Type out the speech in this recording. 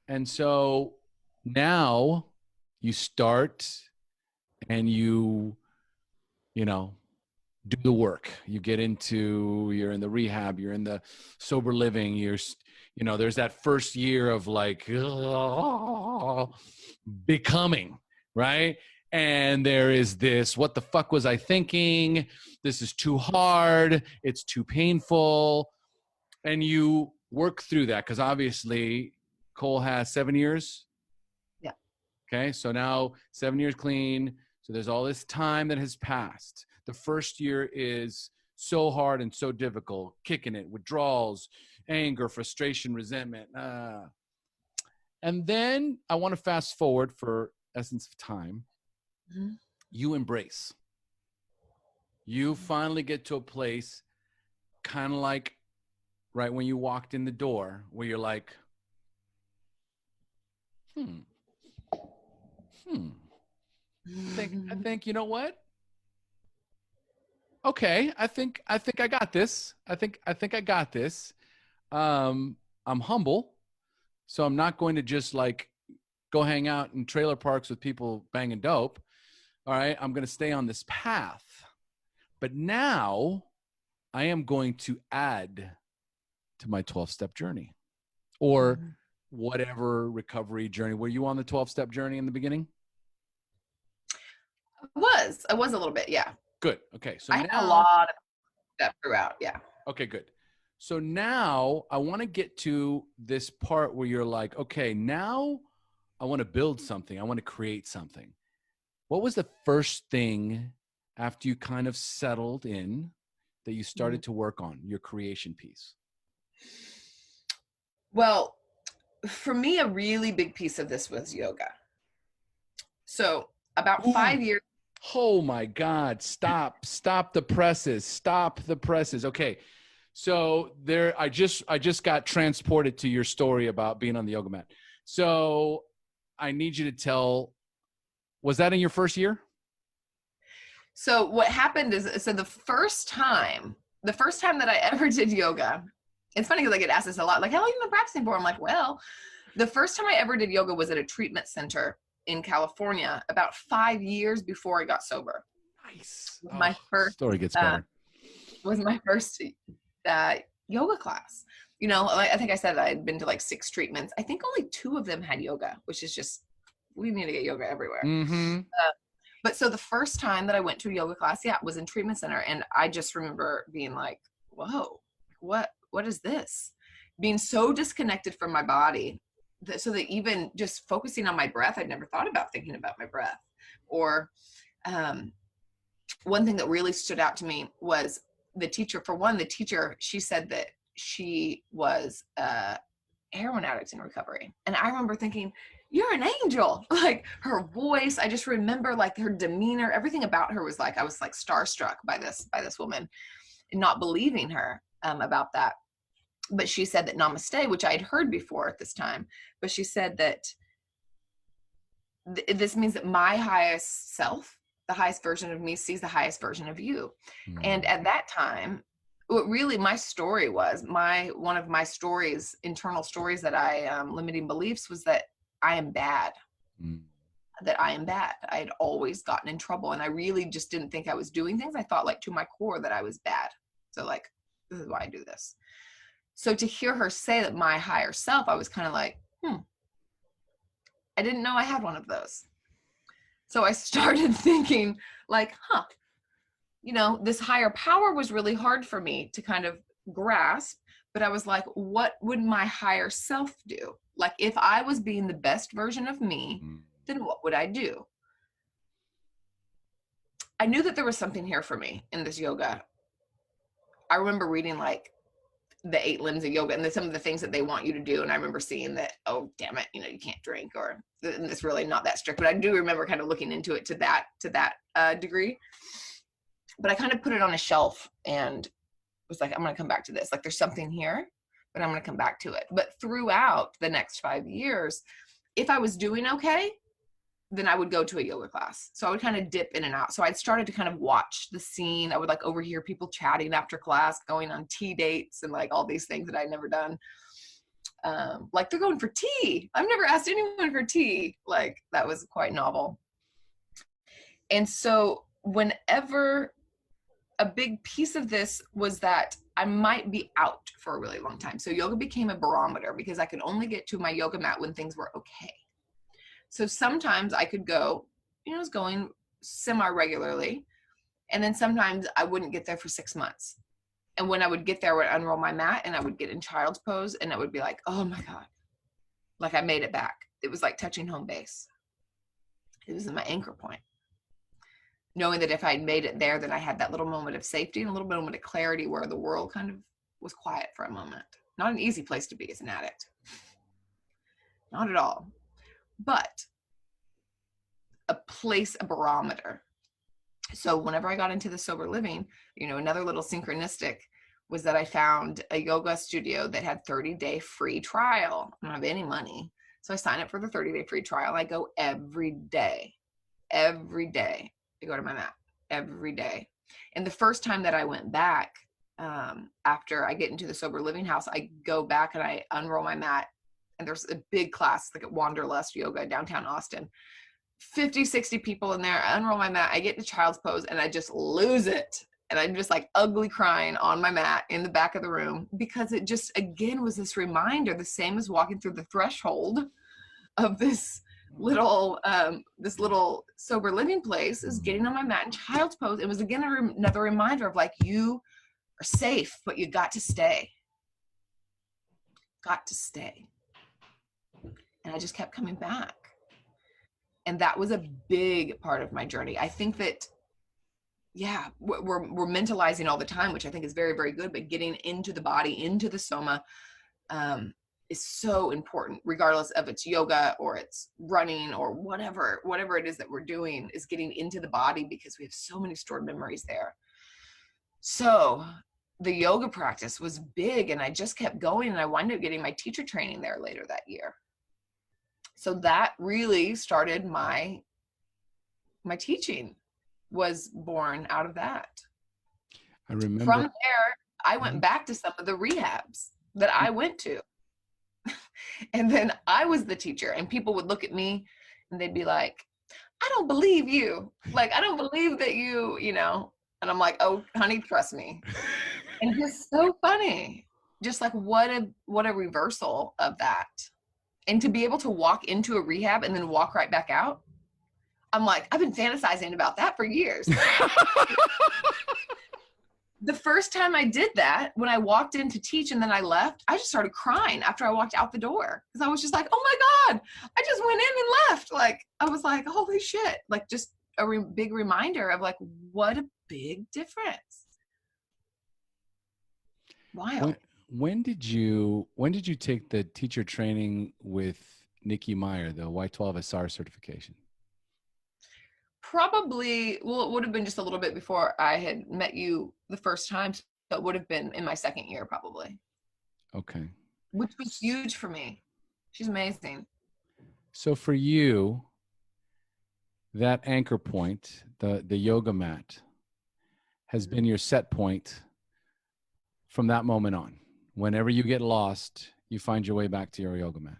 And so now you start and you know, do the work. You get into, you're in the rehab, you're in the sober living, there's that first year of like becoming, right? And there is this, what the fuck was I thinking? This is too hard. It's too painful. And you work through that because obviously Cole has 7 years. Yeah. Okay. So now 7 years clean. So there's all this time that has passed. The first year is so hard and so difficult, kicking it, withdrawals, anger, frustration, resentment. And then I want to fast forward for essence of time. Mm-hmm. You embrace. You finally get to a place kind of like right when you walked in the door where you're like, I think, you know what? Okay, I think I got this. I think I got this. I'm humble, so I'm not going to just like go hang out in trailer parks with people banging dope. All right, I'm going to stay on this path. But now I am going to add to my 12-step journey or whatever recovery journey. Were you on the 12-step journey in the beginning? I was a little bit, yeah. Good. Okay. So I had a lot of that throughout. Yeah. Okay, good. So now I want to get to this part where you're like, okay, now I want to build something. I want to create something. What was the first thing after you kind of settled in that you started to work on your creation piece? Well, for me, a really big piece of this was yoga. So about 5 years. Oh my God. Stop the presses. Stop the presses. Okay. So I just got transported to your story about being on the yoga mat. So I need you to tell, was that in your first year? So what happened is, so the first time that I ever did yoga, it's funny because I get asked this a lot, like, how long have you been practicing for? I'm like, well, the first time I ever did yoga was at a treatment center in California about 5 years before I got sober. Nice. My first story gets better. Was my first yoga class. You know, I think I said I had been to like 6 treatments. I think only 2 of them had yoga, which is just, we need to get yoga everywhere. Mm-hmm. But so the first time that I went to a yoga class, was in treatment center. And I just remember being like, whoa, what is this? Being so disconnected from my body. So that even just focusing on my breath, I'd never thought about thinking about my breath. Or one thing that really stood out to me was the teacher. For one, she said that she was a heroin addict in recovery. And I remember thinking, you're an angel. Like her voice, I just remember like her demeanor, everything about her was like, I was like starstruck by this woman and not believing her about that. But she said that namaste, which I had heard before at this time, but she said that this means that my highest self, the highest version of me, sees the highest version of you. Mm-hmm. And at that time, what really my story was, one of my stories, internal stories that limiting beliefs was that I am bad. Mm. That I am bad. I had always gotten in trouble. And I really just didn't think I was doing things. I thought like to my core that I was bad. So like, this is why I do this. So to hear her say that my higher self, I was kind of like, I didn't know I had one of those. So I started thinking like, this higher power was really hard for me to kind of grasp, but I was like, what would my higher self do? Like if I was being the best version of me, then what would I do? I knew that there was something here for me in this yoga. I remember reading like the 8 limbs of yoga and some of the things that they want you to do. And I remember seeing that, oh, damn it, you can't drink, or it's really not that strict. But I do remember kind of looking into it to that degree. But I kind of put it on a shelf and was like, I'm going to come back to this. Like there's something here, but I'm going to come back to it. But throughout the next 5 years, if I was doing okay, then I would go to a yoga class. So I would kind of dip in and out. So I'd started to kind of watch the scene. I would like overhear people chatting after class, going on tea dates and like all these things that I'd never done. Like they're going for tea. I've never asked anyone for tea. Like that was quite novel. And so whenever a big piece of this was that I might be out for a really long time. So yoga became a barometer because I could only get to my yoga mat when things were okay. So sometimes I could go, I was going semi-regularly. And then sometimes I wouldn't get there for 6 months. And when I would get there, I would unroll my mat and I would get in child's pose and it would be like, oh my God, like I made it back. It was like touching home base. It was in my anchor point. Knowing that if I had made it there, then I had that little moment of safety and a little moment of clarity where the world kind of was quiet for a moment. Not an easy place to be as an addict. Not at all. But a barometer. So whenever I got into the sober living, another little synchronistic was that I found a yoga studio that had 30-day free trial. I don't have any money. So I signed up for the 30-day free trial. I go every day. Every day. I go to my mat every day. And the first time that I went back, after I get into the sober living house, I go back and I unroll my mat. And there's a big class like at Wanderlust Yoga downtown Austin. 50, 60 people in there. I unroll my mat. I get to child's pose and I just lose it. And I'm just like ugly crying on my mat in the back of the room because it just, again, was this reminder, the same as walking through the threshold of this little sober living place, is getting on my mat in child's pose. It was again another reminder of like, you are safe, but you got to stay. Got to stay. And I just kept coming back. And that was a big part of my journey. I think that, we're mentalizing all the time, which I think is very, very good, but getting into the body, into the soma, is so important, regardless of it's yoga or it's running or whatever it is that we're doing, is getting into the body because we have so many stored memories there. So the yoga practice was big and I just kept going and I wound up getting my teacher training there later that year. So that really started my teaching was born out of that. I remember. From there, I went back to some of the rehabs that I went to. And then I was the teacher and people would look at me and they'd be like, I don't believe you. Like, I don't believe that you, and I'm like, oh, honey, trust me. And just so funny. Just like what a reversal of that. And to be able to walk into a rehab and then walk right back out. I'm like, I've been fantasizing about that for years. The first time I did that, when I walked in to teach and then I left, I just started crying after I walked out the door. Because I was just like, oh my God, I just went in and left. Like, I was like, holy shit. Like just a big reminder of like, what a big difference. Wild. When did you take the teacher training with Nikki Meyer, the Y12SR certification? Probably, well, it would have been just a little bit before I had met you the first time. So it would have been in my second year, probably. Okay. Which was huge for me. She's amazing. So for you, that anchor point, the yoga mat, has been your set point from that moment on. Whenever you get lost, you find your way back to your yoga mat.